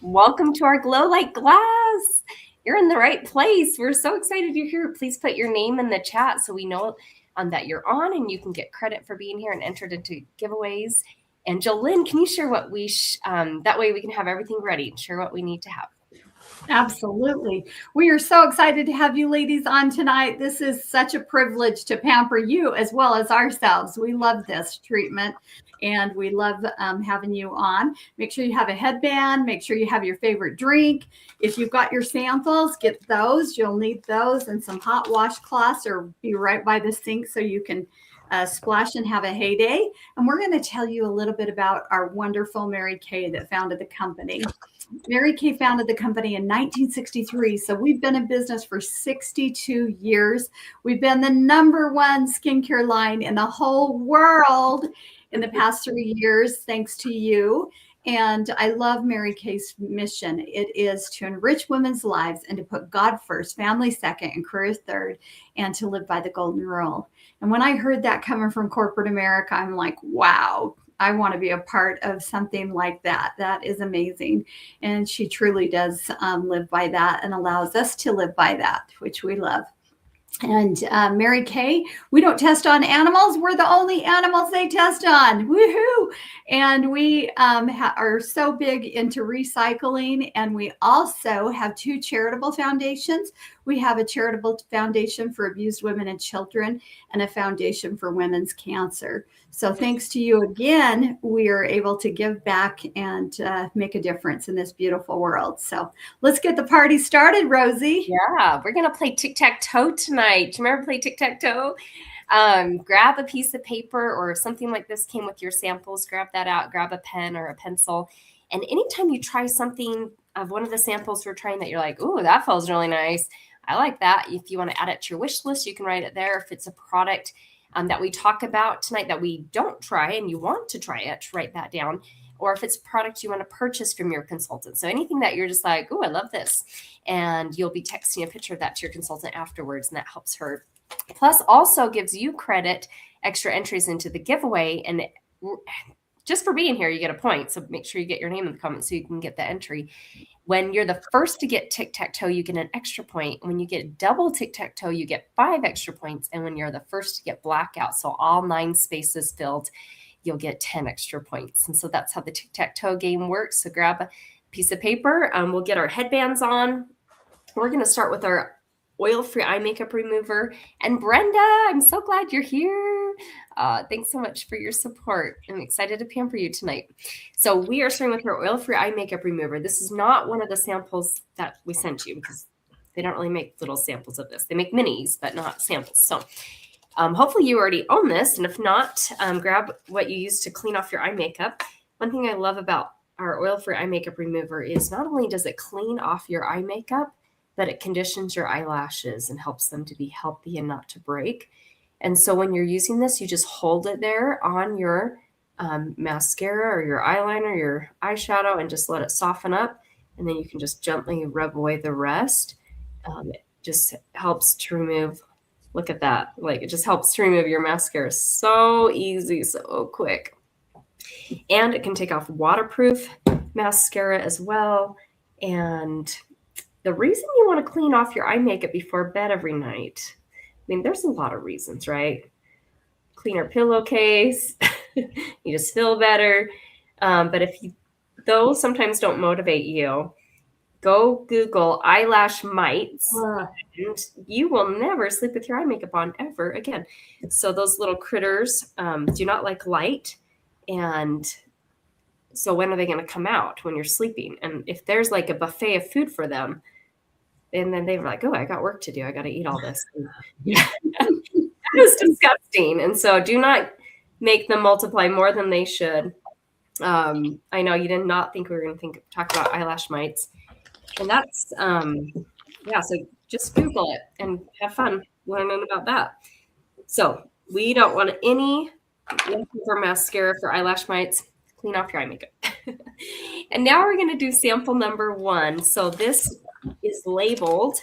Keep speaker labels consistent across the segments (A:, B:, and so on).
A: Welcome to our Glow Like Glass. You're in the right place. We're so excited you're here. Please put your name in the chat so we know that you're on and you can get credit for being here and entered into giveaways. And Jolynn, can you share what we, that way we can have everything ready, share what we need to have.
B: Absolutely. We are so excited to have you ladies on tonight. This is such a privilege to pamper you as well as ourselves. We love this treatment and we love having you on. Make sure you have a headband. Make sure you have your favorite drink. If you've got your samples, get those. You'll need those and some hot washcloths, or be right by the sink so you can splash and have a heyday. And we're going to tell you a little bit about our wonderful Mary Kay that founded the company. Mary Kay founded the company in 1963, so we've been in business for 62 years. We've been the #1 skincare line in the whole world in the past 3 years, thanks to you. And I love Mary Kay's mission. It is to enrich women's lives and to put God first, family second, and career third, and to live by the golden rule. And when I heard that coming from corporate America, I'm like, wow, I want to be a part of something like that. That is amazing. And she truly does live by that and allows us to live by that, which we love. And Mary Kay, we don't test on animals. We're the only animals they test on. Woohoo! And we are so big into recycling. And we also have 2 charitable foundations. We have a charitable foundation for abused women and children and a foundation for women's cancer. So thanks to you again, we are able to give back and make a difference in this beautiful world. So let's get the party started, Rosie.
A: Yeah, we're going to play tic-tac-toe tonight. Do you remember play tic-tac-toe? Grab a piece of paper or something like this came with your samples. Grab that out. Grab a pen or a pencil. And anytime you try something of one of the samples we're trying that you're like, ooh, that feels really nice. I like that. If you want to add it to your wish list, you can write it there. If it's a product that we talk about tonight that we don't try and you want to try it, write that down. Or if it's a product you want to purchase from your consultant. So anything that you're just like, oh, I love this. And you'll be texting a picture of that to your consultant afterwards, and that helps her. Plus also gives you credit, extra entries into the giveaway. And just for being here, you get a point. So make sure you get your name in the comments so you can get the entry. When you're the first to get tic-tac-toe, you get an extra point. When you get double tic-tac-toe, you get 5 extra points. And when you're the first to get blackout, so all 9 spaces filled, you'll get 10 extra points. And so that's how the tic-tac-toe game works. So grab a piece of paper. We'll get our headbands on. We're going to start with our oil-free eye makeup remover. And Brenda, I'm so glad you're here. Thanks so much for your support. I'm excited to pamper you tonight. So we are starting with our oil-free eye makeup remover. This is not one of the samples that we sent you because they don't really make little samples of this. They make minis, but not samples. So hopefully you already own this. And if not, grab what you use to clean off your eye makeup. One thing I love about our oil-free eye makeup remover is not only does it clean off your eye makeup, but it conditions your eyelashes and helps them to be healthy and not to break. And so when you're using this, you just hold it there on your mascara or your eyeliner, your eyeshadow, and just let it soften up. And then you can just gently rub away the rest. It just helps to remove, look at that. Like, it just helps to remove your mascara so easy, so quick. And it can take off waterproof mascara as well. And the reason you want to clean off your eye makeup before bed every night, I mean, there's a lot of reasons, right? Cleaner pillowcase, you just feel better. But if those sometimes don't motivate you, go Google eyelash mites, and you will never sleep with your eye makeup on ever again. So those little critters do not like light. And so when are they going to come out? When you're sleeping. And if there's like a buffet of food for them, and then they're like, oh, I got work to do. I got to eat all this. That is disgusting. And so do not make them multiply more than they should. I know you did not think we were going to talk about eyelash mites. And that's, so just Google it and have fun learning about that. So we don't want any leftover mascara for eyelash mites. Clean off your eye makeup. And now we're going to do sample number 1. So this is labeled.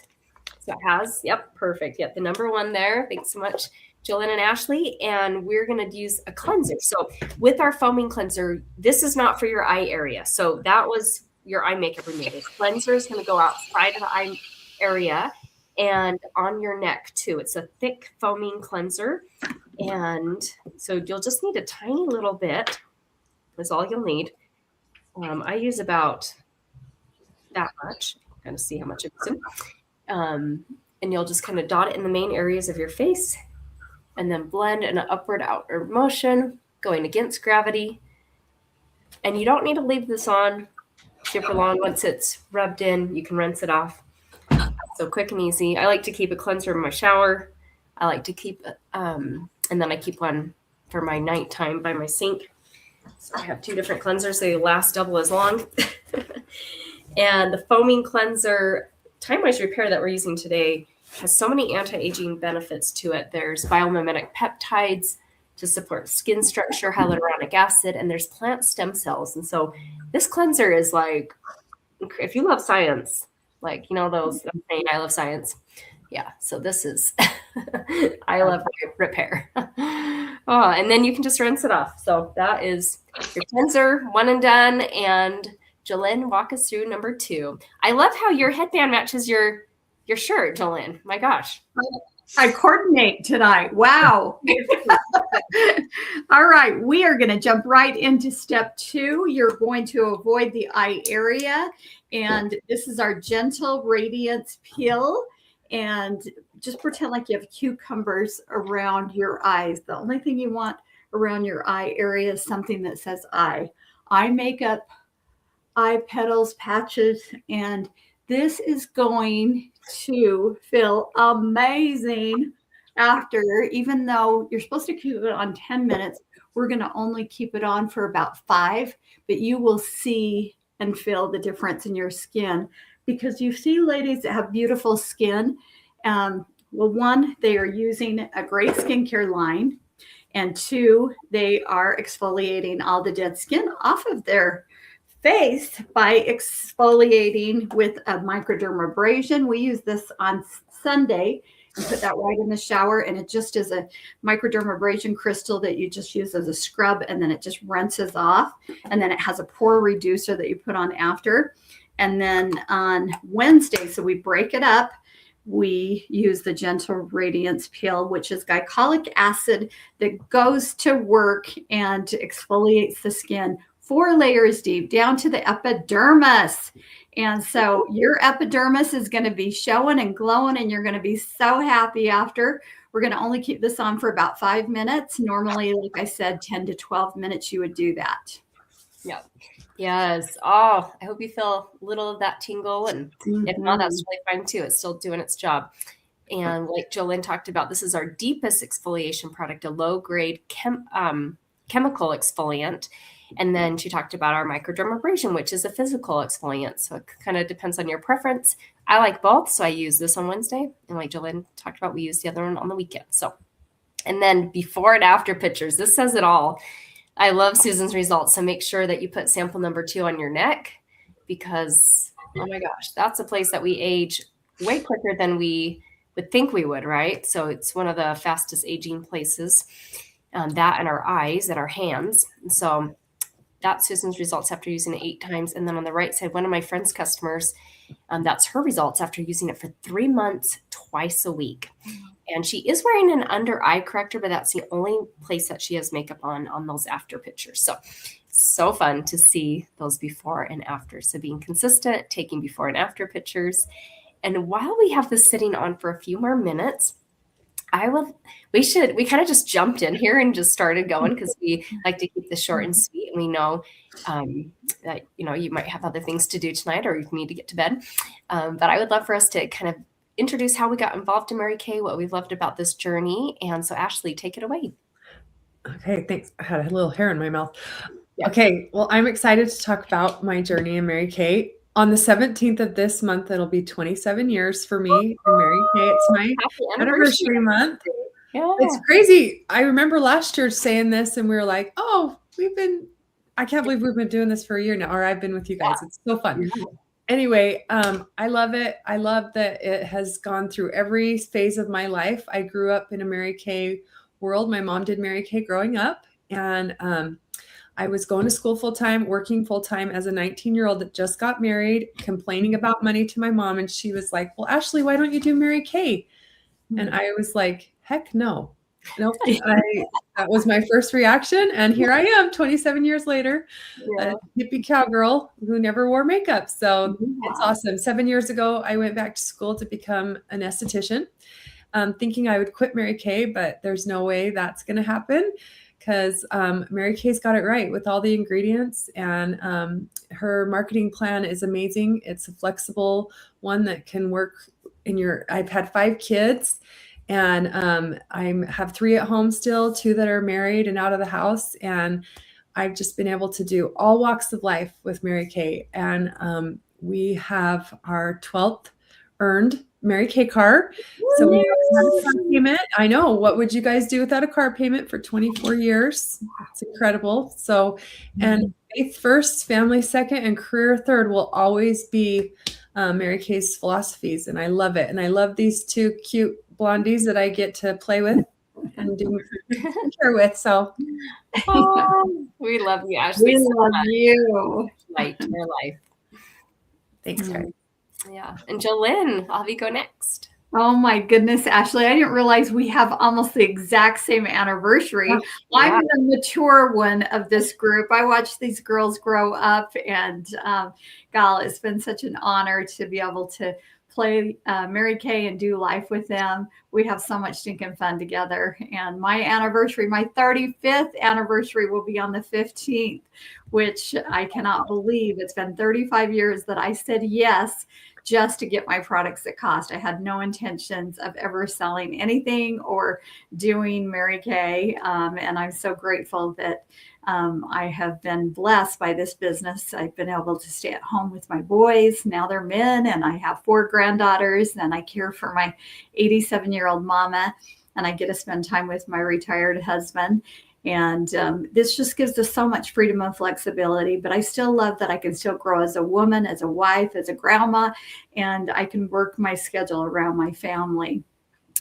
A: So it has, yep, perfect. Yep, the number 1 there. Thanks so much, Jillian and Ashley. And we're going to use a cleanser. So with our foaming cleanser, this is not for your eye area. So that was your eye makeup remover. Cleanser is going to go outside of the eye area and on your neck too. It's a thick foaming cleanser. And so you'll just need a tiny little bit. That's all you'll need. I use about that much. Kind of see how much it's in. And you'll just kind of dot it in the main areas of your face and then blend in an upward outward motion going against gravity. And you don't need to leave this on super long. Once it's rubbed in, you can rinse it off. So quick and easy. I like to keep a cleanser in my shower. I like to keep, and then I keep one for my nighttime by my sink. So I have 2 different cleansers. They last double as long. And the foaming cleanser Time-Wise Repair that we're using today has so many anti-aging benefits to it. There's biomimetic peptides to support skin structure, hyaluronic acid, and there's plant stem cells. And so this cleanser is like, if you love science, like, you know, those saying I love science. Yeah, so this is I love repair. Oh, and then you can just rinse it off. So that is your cleanser, one and done. And Jolynn, walk us through number 2. I love how your headband matches your shirt, Jolynn. My gosh.
B: I coordinate tonight. Wow. All right. We are going to jump right into step 2. You're going to avoid the eye area. And this is our Gentle Radiance Peel. And just pretend like you have cucumbers around your eyes. The only thing you want around your eye area is something that says eye. Eye makeup, eye petals, patches, and this is going to feel amazing after, even though you're supposed to keep it on 10 minutes, we're going to only keep it on for about 5, but you will see and feel the difference in your skin because you see ladies that have beautiful skin. Well, 1, they are using a great skincare line, and 2, they are exfoliating all the dead skin off of their face by exfoliating with a microdermabrasion. We use this on Sunday and put that right in the shower, and it just is a microdermabrasion crystal that you just use as a scrub, and then it just rinses off, and then it has a pore reducer that you put on after. And then on Wednesday, so we break it up, we use the Gentle Radiance Peel, which is glycolic acid that goes to work and exfoliates the skin 4 layers deep down to the epidermis. And so your epidermis is going to be showing and glowing, and you're going to be so happy after. We're going to only keep this on for about 5 minutes. Normally, like I said, 10 to 12 minutes, you would do that.
A: Yeah. Yes. Oh, I hope you feel a little of that tingle. And if not, that's really fine too. It's still doing its job. And like Jolynn talked about, this is our deepest exfoliation product, a low-grade chemical exfoliant. And then she talked about our microdermabrasion, which is a physical exfoliant. So it kind of depends on your preference. I like both. So I use this on Wednesday. And like Jolynn talked about, we use the other one on the weekend. So, and then before and after pictures, this says it all. I love Susan's results. So make sure that you put sample number 2 on your neck because, oh my gosh, that's a place that we age way quicker than we would think we would, right? So it's one of the fastest aging places, that and our eyes and our hands. And so that's Susan's results after using it 8 times. And then on the right side, one of my friend's customers, that's her results after using it for 3 months, twice a week. And she is wearing an under eye corrector, but that's the only place that she has makeup on those after pictures. So fun to see those before and after. So being consistent, taking before and after pictures. And while we have this sitting on for a few more minutes, we kind of just jumped in here and just started going because we like to keep this short and sweet. And we know that, you know, you might have other things to do tonight or you need to get to bed. But I would love for us to kind of introduce how we got involved in Mary Kay, what we loved about this journey. And so Ashley, take it away.
C: Okay, thanks. I had a little hair in my mouth. Yeah. Okay, well, I'm excited to talk about my journey in Mary Kay. On the 17th of this month, it'll be 27 years for me in Mary Kay. It's my anniversary month. Yeah. It's crazy. I remember last year saying this and we were like, oh, I can't believe we've been doing this for a year now, or I've been with you guys. Yeah. It's so fun. Yeah. Anyway, I love it. I love that it has gone through every phase of my life. I grew up in a Mary Kay world. My mom did Mary Kay growing up, and I was going to school full time, working full time as a 19-year-old that just got married, complaining about money to my mom. And she was like, well, Ashley, why don't you do Mary Kay? And I was like, heck no. Nope. That was my first reaction. And here I am 27 years later, a hippie cowgirl who never wore makeup. So it's awesome. 7 years ago, I went back to school to become an esthetician, thinking I would quit Mary Kay, but there's no way that's going to happen because Mary Kay's got it right with all the ingredients, and her marketing plan is amazing. It's a flexible one that can work I've had 5 kids, and I have 3 at home still, 2 that are married and out of the house. And I've just been able to do all walks of life with Mary Kay. And we have our 12th earned Mary Kay car. So we have a car payment. I know. What would you guys do without a car payment for 24 years? It's incredible. So, and faith first, family second, and career third will always be Mary Kay's philosophies. And I love it. And I love these 2 cute blondies that I get to play with and do care with. So
A: we love you, Ashley.
B: We love you.
A: Light in your life.
C: Thanks, Carrie.
A: Yeah. And Jolynn, I'll have you go next.
B: Oh my goodness, Ashley, I didn't realize we have almost the exact same anniversary. Yeah. I'm the mature one of this group. I watched these girls grow up, and God, it's been such an honor to be able to play Mary Kay and do life with them. We have so much stinking fun together. And my anniversary, my 35th anniversary, will be on the 15th, which I cannot believe. It's been 35 years that I said yes just to get my products at cost. I had no intentions of ever selling anything or doing Mary Kay. And I'm so grateful that I have been blessed by this business. I've been able to stay at home with my boys. Now they're men, and I have 4 granddaughters, and I care for my 87-year-old mama, and I get to spend time with my retired husband. And this just gives us so much freedom and flexibility, but I still love that I can still grow as a woman, as a wife, as a grandma, and I can work my schedule around my family.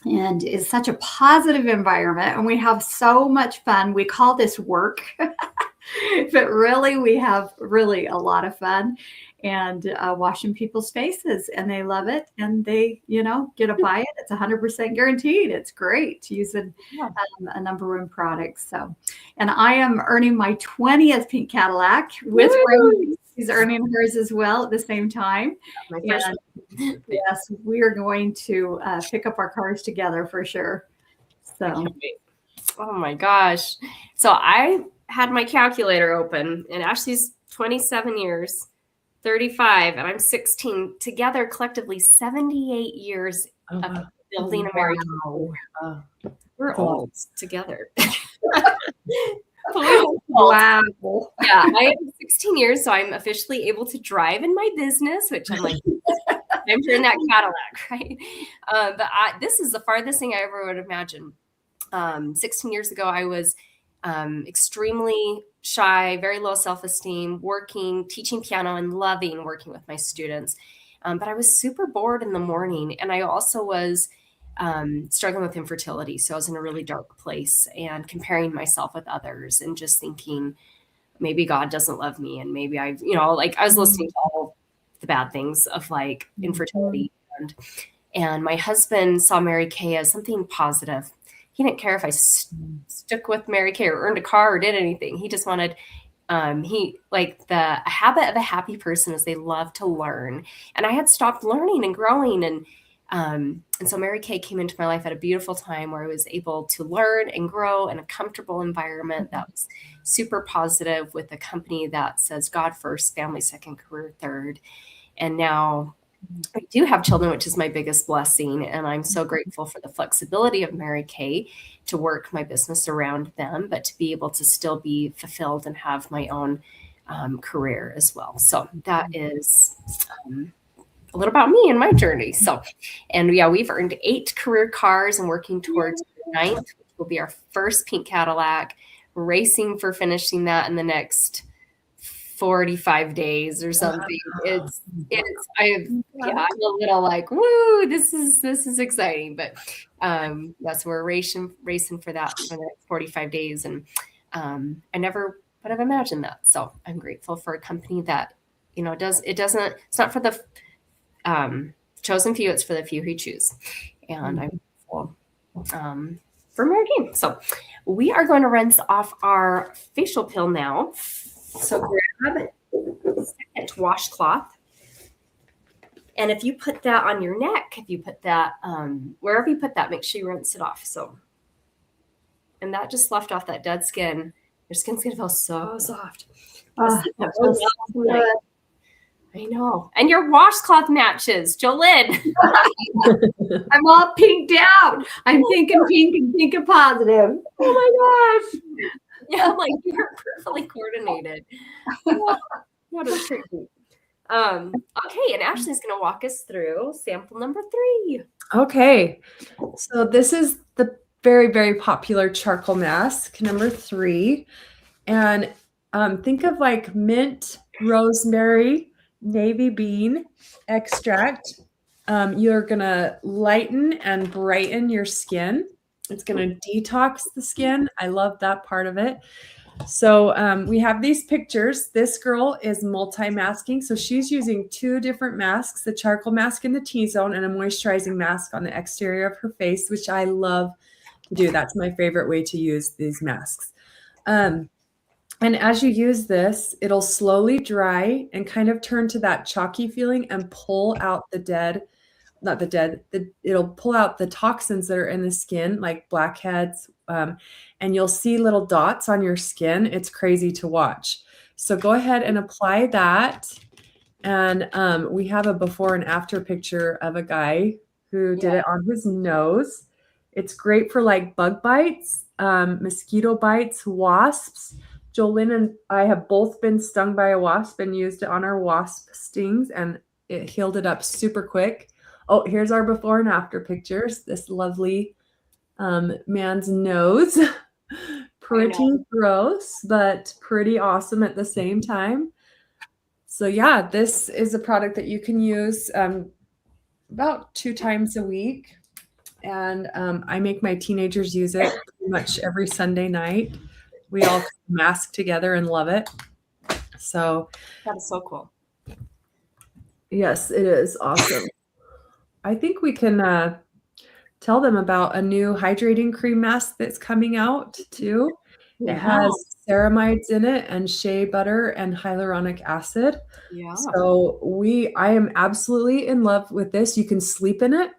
B: And it's such a positive environment, and we have so much fun. We call this work, but really we have really a lot of fun, and washing people's faces, and they love it, and they, get to buy it. It's 100% guaranteed. It's great using a number 1 product. So, and I am earning my 20th pink Cadillac with Rose. She's earning hers as well at the same time. And yes, we are going to pick up our cars together for sure. So,
A: oh my gosh. So I had my calculator open, and Ashley's 27 years, 35, and I'm 16. Together, collectively, 78 years of building a marriage. We're old together.
B: Wow.
A: Yeah, I have 16 years, so I'm officially able to drive in my business, which I'm like, I'm sure in that Cadillac, right? But this is the farthest thing I ever would imagine. 16 years ago, I was extremely shy, very low self-esteem, teaching piano and loving working with my students. But I was super bored in the morning, and I also was struggling with infertility. So I was in a really dark place and comparing myself with others and just thinking maybe God doesn't love me. And maybe I was listening to all the bad things of like infertility. And my husband saw Mary Kay as something positive. He didn't care if I stuck with Mary Kay or earned a car or did anything. He just wanted, the habit of a happy person is they love to learn. And I had stopped learning and growing. And so Mary Kay came into my life at a beautiful time where I was able to learn and grow in a comfortable environment that was super positive, with a company that says God first, family second, career third. And now I do have children, which is my biggest blessing. And I'm so grateful for the flexibility of Mary Kay to work my business around them, but to be able to still be fulfilled and have my own career as well. So that is a little about me and my journey. So, and yeah, we've earned 8 career cars and working towards the 9th, which will be our first pink Cadillac, racing for finishing that in the next 45 days or something. I'm a little like, woo, this is exciting, but that's we're racing for that for the next 45 days. And I never but I've imagined that. So I'm grateful for a company that, it's not for the chosen few, it's for the few who choose. And I'm grateful for Mary Kay. So we are going to rinse off our facial peel now. So grab a second washcloth. And if you put that on your neck, if you put that wherever you put that, make sure you rinse it off. So, and that just left off that dead skin. Your skin's gonna feel so soft. I know. And your washcloth matches, Jolene.
B: I'm all pinked out. I'm thinking pink and thinking positive.
A: Oh my gosh. Yeah, like you're perfectly coordinated. What a treat. Okay, and Ashley's going to walk us through sample number 3.
C: Okay, so this is the very, very popular charcoal mask, number 3. And think of like mint, rosemary, navy bean extract. You're going to lighten and brighten your skin. It's going to detox the skin. I love that part of it. So we have these pictures. This girl is multi-masking. So she's using 2 different masks, the charcoal mask in the T-zone and a moisturizing mask on the exterior of her face, which I love to do. That's my favorite way to use these masks. And as you use this, it'll slowly dry and kind of turn to that chalky feeling and pull out it'll pull out the toxins that are in the skin, like blackheads, and you'll see little dots on your skin. It's crazy to watch. So go ahead and apply that. And we have a before and after picture of a guy who did it on his nose. It's great for like bug bites, mosquito bites, wasps. Jolene and I have both been stung by a wasp and used it on our wasp stings, and it healed it up super quick. Oh, here's our before and after pictures. This lovely man's nose. Pretty gross, but pretty awesome at the same time. So yeah, this is a product that you can use about 2 times a week. And I make my teenagers use it pretty much every Sunday night. We all mask together and love it. So
A: that is so cool.
C: Yes, it is awesome. I think we can tell them about a new hydrating cream mask that's coming out too. Yeah. It has ceramides in it and shea butter and hyaluronic acid.
A: Yeah.
C: So I am absolutely in love with this. You can sleep in it.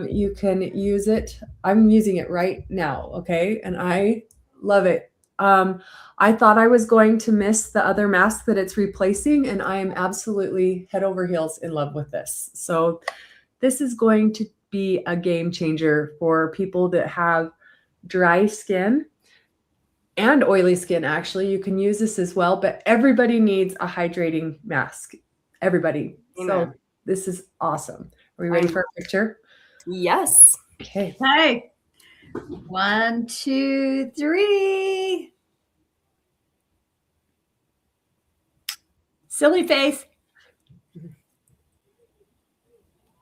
C: You can use it. I'm using it right now. Okay. And I love it. I thought I was going to miss the other mask that it's replacing, and I am absolutely head over heels in love with this. So this is going to be a game changer for people that have dry skin and oily skin. Actually, you can use this as well, but everybody needs a hydrating mask. Everybody. So this is awesome. Are we ready for a picture?
A: Yes.
C: Okay.
B: Hey. 1, 2, 3. Silly face.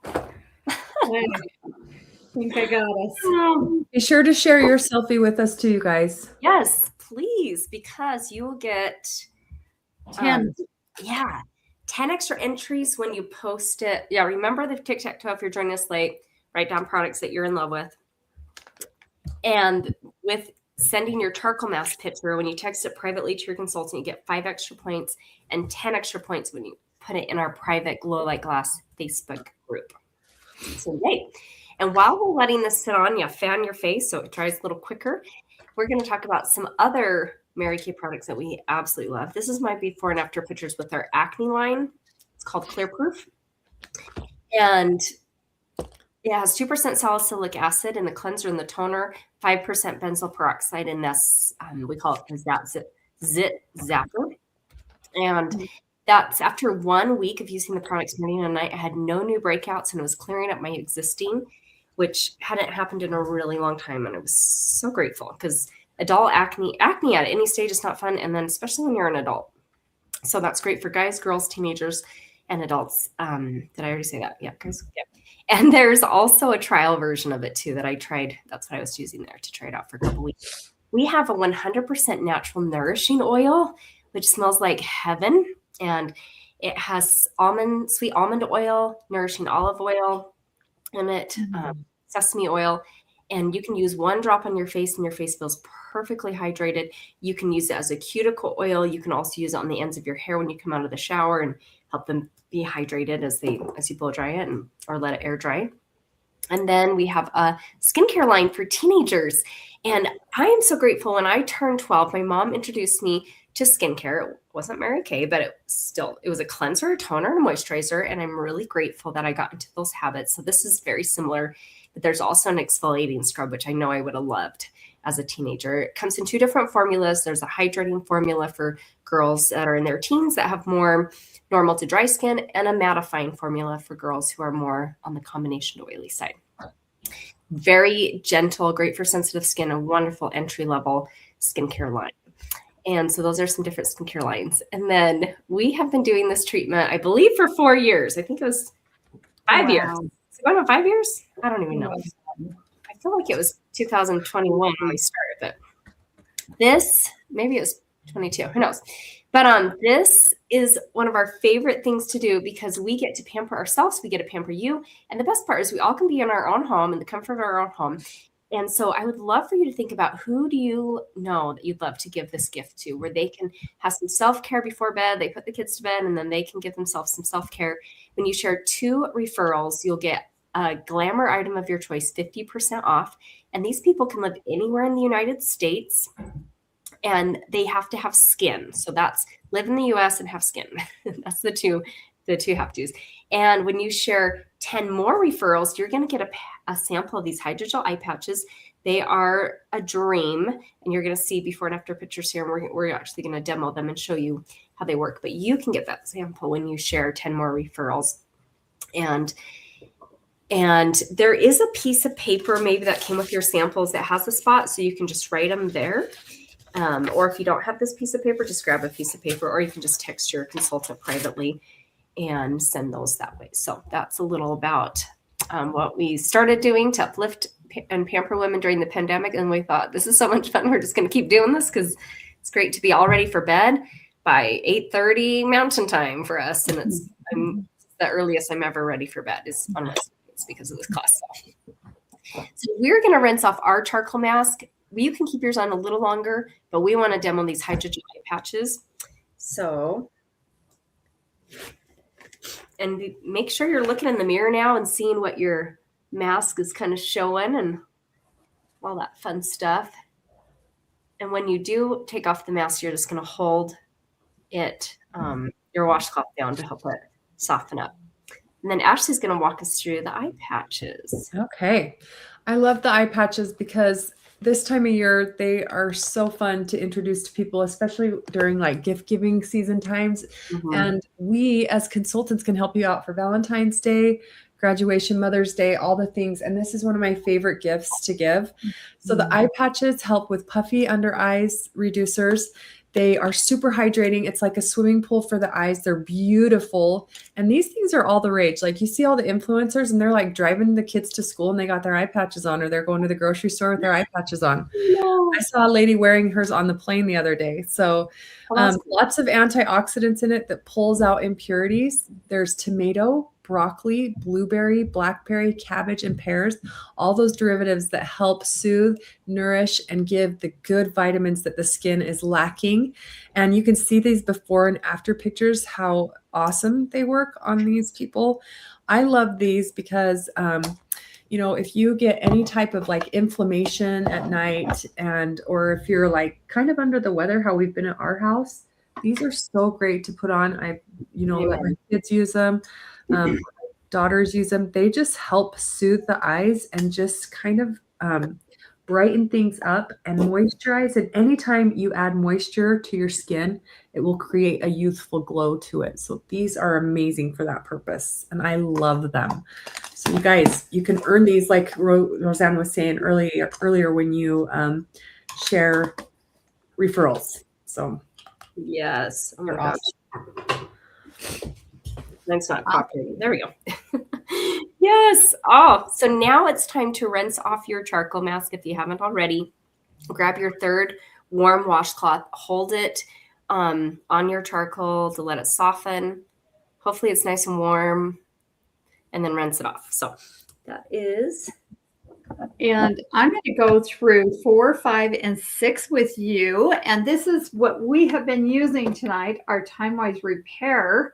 B: I think I got us.
C: Be sure to share your selfie with us too, you guys.
A: Yes, please, because you will get
B: 10.
A: 10 extra entries when you post it. Yeah, remember the tic-tac-toe. If you're joining us late, write down products that you're in love with. And with sending your charcoal mask picture, when you text it privately to your consultant, you get 5 extra points and 10 extra points when you put it in our private Glow Like Glass Facebook group. So yay. And while we're letting this sit on, you fan your face so it dries a little quicker. We're going to talk about some other Mary Kay products that we absolutely love. This is my before and after pictures with our acne line. It's called Clear Proof. And it has 2% salicylic acid in the cleanser and the toner, 5% benzoyl peroxide in this. We call it the Zit Zapper. And that's after 1 week of using the products morning and night. I had no new breakouts, and it was clearing up my existing, which hadn't happened in a really long time. And I was so grateful, because adult acne at any stage is not fun. And then especially when you're an adult. So that's great for guys, girls, teenagers, and adults. Did I already say that? Yeah, guys. Yeah. And there's also a trial version of it too that I tried. That's what I was using there to try it out for a couple weeks. We have a 100% natural nourishing oil, which smells like heaven. And it has sweet almond oil, nourishing olive oil in it, sesame oil. And you can use 1 drop on your face and your face feels perfectly hydrated. You can use it as a cuticle oil. You can also use it on the ends of your hair when you come out of the shower and help them be hydrated as you blow dry it or let it air dry. And then we have a skincare line for teenagers. And I am so grateful. When I turned 12, my mom introduced me to skincare. It wasn't Mary Kay, but it was a cleanser, a toner, and a moisturizer. And I'm really grateful that I got into those habits. So this is very similar, but there's also an exfoliating scrub, which I know I would have loved as a teenager. It comes in 2 different formulas. There's a hydrating formula for girls that are in their teens that have more normal to dry skin, and a mattifying formula for girls who are more on the combination oily side. Very gentle, great for sensitive skin, a wonderful entry-level skincare line. And so those are some different skincare lines. And then we have been doing this treatment, I believe, for 4 years. I think it was 5 years. Is it going on 5 years? I don't even know. I feel like it was 2021 when we started, but maybe it was 22, who knows? But this is one of our favorite things to do because we get to pamper ourselves, we get to pamper you. And the best part is we all can be in our own home, in the comfort of our own home. And so I would love for you to think about, who do you know that you'd love to give this gift to, where they can have some self-care before bed. They put the kids to bed and then they can give themselves some self-care. When you share 2 referrals, you'll get a glamour item of your choice, 50% off. And these people can live anywhere in the United States. And they have to have skin. So that's live in the US and have skin. That's the two have-tos. And when you share 10 more referrals, you're going to get a sample of these hydrogel eye patches. They are a dream. And you're going to see before and after pictures here. And we're actually going to demo them and show you how they work. But you can get that sample when you share 10 more referrals. And there is a piece of paper maybe that came with your samples that has a spot, so you can just write them there. Or if you don't have this piece of paper, just grab a piece of paper, or you can just text your consultant privately and send those that way. So that's a little about what we started doing to uplift and pamper women during the pandemic. And we thought, this is so much fun. We're just going to keep doing this because it's great to be all ready for bed by 8:30 Mountain Time for us. And it's the earliest I'm ever ready for bed is on Wednesdays because of this class. So we're going to rinse off our charcoal mask. You can keep yours on a little longer, but we want to demo these hydrogel eye patches. So, and make sure you're looking in the mirror now and seeing what your mask is kind of showing and all that fun stuff. And when you do take off the mask, you're just going to hold it, your washcloth down to help it soften up. And then Ashley's going to walk us through the eye patches.
C: Okay. I love the eye patches because this time of year, they are so fun to introduce to people, especially during like gift giving season times. And we as consultants can help you out for Valentine's Day, graduation, Mother's Day, all the things. And this is one of my favorite gifts to give. So the eye patches help with puffy under eyes reducers. They are super hydrating. It's like a swimming pool for the eyes. They're beautiful. And these things are all the rage. Like you see all the influencers and they're like driving the kids to school and they got their eye patches on, or they're going to the grocery store with their eye patches on. No. I saw a lady wearing hers on the plane the other day. So lots of antioxidants in it that pulls out impurities. There's tomato, broccoli, blueberry, blackberry, cabbage, and pears, all those derivatives that help soothe, nourish, and give the good vitamins that the skin is lacking. And you can see these before and after pictures, how awesome they work on these people. I love these because, if you get any type of like inflammation at night or if you're like kind of under the weather, how we've been at our house, these are so great to put on. Let my kids use them. Daughters use them. They just help soothe the eyes and just kind of brighten things up and moisturize. And anytime you add moisture to your skin, it will create a youthful glow to it. So these are amazing for that purpose. And I love them. So you guys, you can earn these like Roseanne was saying earlier when you share referrals. So
A: yes. Oh my gosh. Mine's not cooperating. There we go. Yes. Oh, so now it's time to rinse off your charcoal mask if you haven't already. grab your third warm washcloth, hold it on your charcoal to let it soften. Hopefully it's nice and warm, and then rinse it off. So that is.
B: And I'm going to go through 4, 5, and 6 with you. And this is what we have been using tonight, our Time-Wise Repair.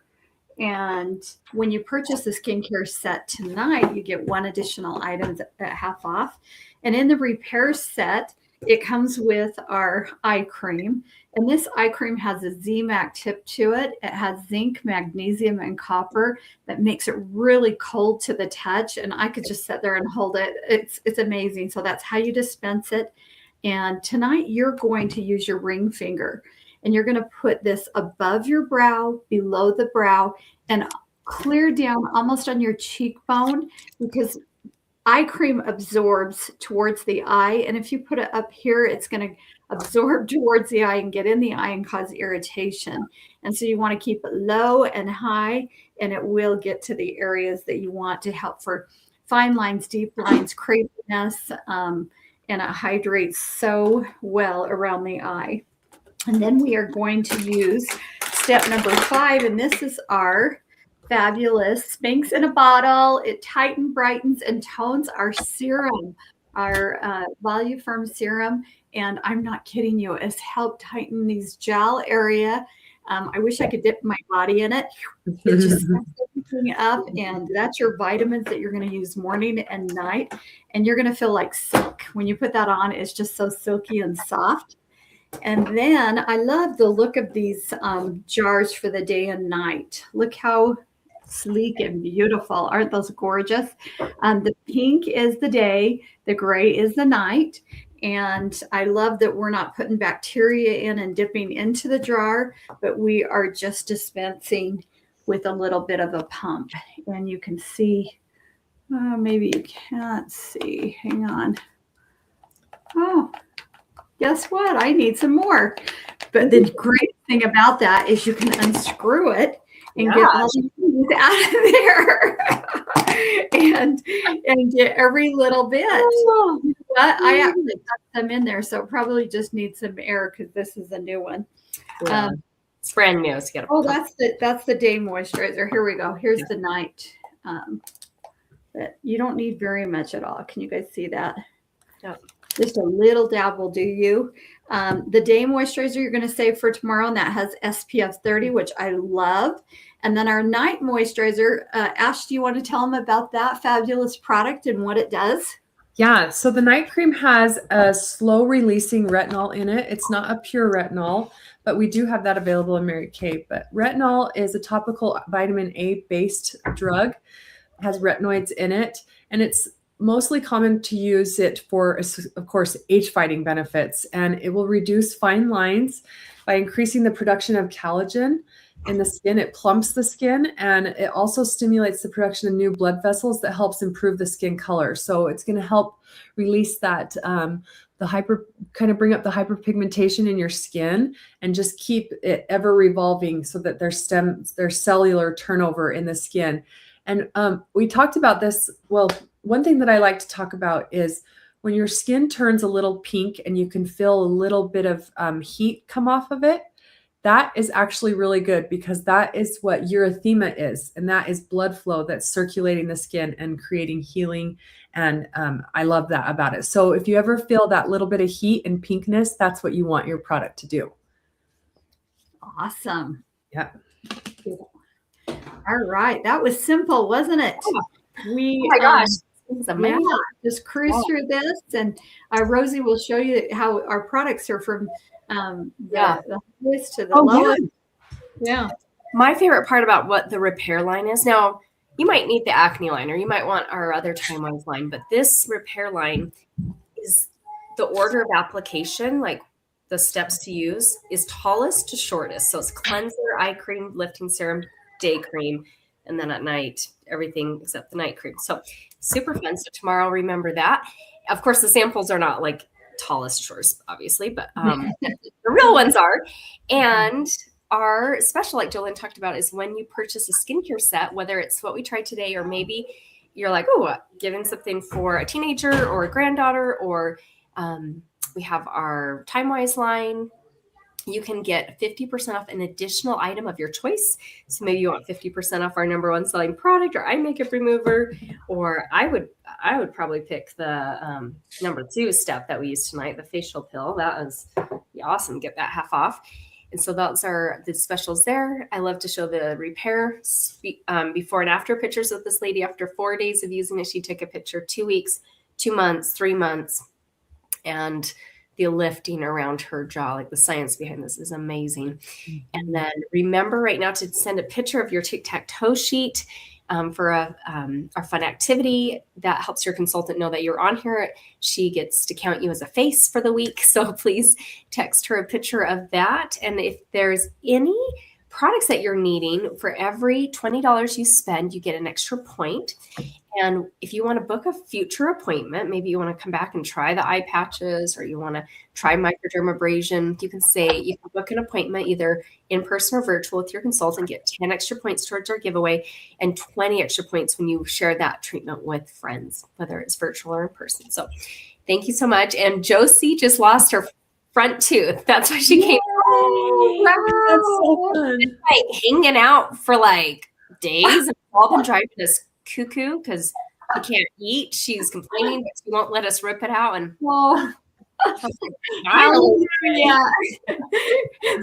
B: And when you purchase the skincare set tonight, you get 1 additional item at half off. And in the repair set, it comes with our eye cream. And this eye cream has a ZMAC tip to it. It has zinc, magnesium, and copper that makes it really cold to the touch. And I could just sit there and hold it. It's amazing. So that's how you dispense it. And tonight you're going to use your ring finger. And you're going to put this above your brow, below the brow, and clear down almost on your cheekbone, because eye cream absorbs towards the eye. And if you put it up here, it's going to absorb towards the eye and get in the eye and cause irritation. And so you want to keep it low and high, and it will get to the areas that you want to help for fine lines, deep lines, crepiness, and it hydrates so well around the eye. And then we are going to use step number 5, and this is our fabulous Spanx in a bottle. It tightens, brightens, and tones our serum, our Voluform serum. And I'm not kidding you, it's helped tighten these gel area. I wish I could dip my body in it. It just sets everything up, and that's your vitamins that you're going to use morning and night. And you're going to feel like silk. When you put that on, it's just so silky and soft. And then I love the look of these jars for the day and night. Look how sleek and beautiful. Aren't those gorgeous? The pink is the day, the gray is the night. And I love that we're not putting bacteria in and dipping into the jar, but we are just dispensing with a little bit of a pump. And you can see, maybe you can't see. Hang on. Oh, guess what? I need some more. But the great thing about that is you can unscrew it and get all the things out of there and get every little bit. But I actually got them in there, so probably just need some air because this is a new one.
A: Yeah. It's brand new. So
B: that's the day moisturizer. Here we go. Here's the night. But you don't need very much at all. Can you guys see that?
A: Yeah.
B: Just a little dab will do you. The day moisturizer you're going to save for tomorrow, and that has SPF 30, which I love. And then our night moisturizer, Ash, do you want to tell them about that fabulous product and what it does?
C: Yeah, so the night cream has a slow releasing retinol in it. It's not a pure retinol, but we do have that available in Mary Kay. But retinol is a topical vitamin A based drug. It has retinoids in it, and it's mostly common to use it for, of course, age fighting benefits. And it will reduce fine lines by increasing the production of collagen in the skin. It plumps the skin, and it also stimulates the production of new blood vessels that helps improve the skin color. So it's going to help release that, kind of bring up the hyperpigmentation in your skin and just keep it ever revolving so that there's cellular turnover in the skin. And we talked about this. Well, one thing that I like to talk about is when your skin turns a little pink and you can feel a little bit of heat come off of it. That is actually really good because that is what erythema is. And that is blood flow that's circulating the skin and creating healing. And I love that about it. So if you ever feel that little bit of heat and pinkness, that's what you want your product to do.
B: Awesome.
C: Yeah.
B: All right. That was simple, wasn't it?
A: Oh my gosh.
B: Yeah, just cruise through this. And Rosie will show you how our products are from the highest to the lowest. Yeah.
A: My favorite part about what the repair line is, now you might need the acne line or you might want our other Time-Wise line, but this repair line is the order of application, like the steps to use, is tallest to shortest. So it's cleanser, eye cream, lifting serum, day cream, and then at night, everything except the night cream. So super fun. So tomorrow, remember that. Of course, the samples are not like tallest shortest, obviously, but the real ones are. And our special, like Jolene talked about, is when you purchase a skincare set, whether it's what we tried today, or maybe you're like, oh, giving something for a teenager or a granddaughter or We have our TimeWise line. You can get 50% off an additional item of your choice. So maybe you want 50% off our #1 selling product or eye makeup remover, or I would probably pick the #2 step that we used tonight, the facial pill. That was awesome. Get that half off. And so those are the specials there. I love to show the repair before and after pictures of this lady. After 4 days of using it, she took a picture 2 weeks, 2 months, 3 months, and the lifting around her jaw, like the science behind this is amazing. And then remember right now to send a picture of your tic-tac-toe sheet for our fun activity. That helps your consultant know that you're on here. She gets to count you as a face for the week. So please text her a picture of that. And if there's any products that you're needing, for every $20 you spend, you get an extra point. And if you want to book a future appointment, maybe you want to come back and try the eye patches, or you want to try microdermabrasion, you can book an appointment either in person or virtual with your consultant, get 10 extra points towards our giveaway, and 20 extra points when you share that treatment with friends, whether it's virtual or in person. So thank you so much. And Josie just lost her front tooth. That's why she came.
C: That's so fun.
A: Like hanging out for like days, and we've all been driving us cuckoo because she can't eat. She's complaining, but she won't let us rip it out. And
B: hallelujah.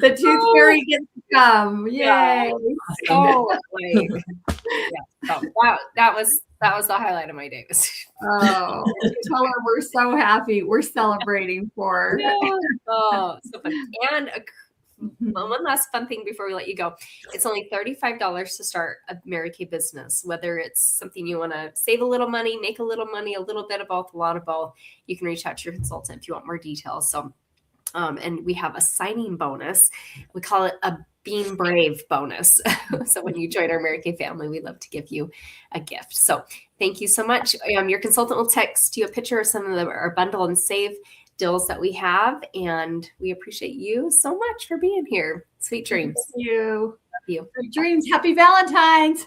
B: The tooth fairy gets to come. Yay.
A: Yeah. So, that was the highlight of my day.
B: Oh, tell her we're so happy. We're celebrating for her.
A: Oh, so fun. And one last fun thing before we let you go. It's only $35 to start a Mary Kay business. Whether it's something you want to save a little money, make a little money, a little bit of both, a lot of both, you can reach out to your consultant if you want more details. So, and we have a signing bonus. We call it a Being Brave bonus. So when you join our Mary Kay family, we love to give you a gift. So thank you so much. Your consultant will text you a picture of some of our bundle and save deals that we have, and we appreciate you so much for being here. Sweet dreams.
B: Thank you.
A: Love you.
B: Sweet dreams. Happy Valentine's.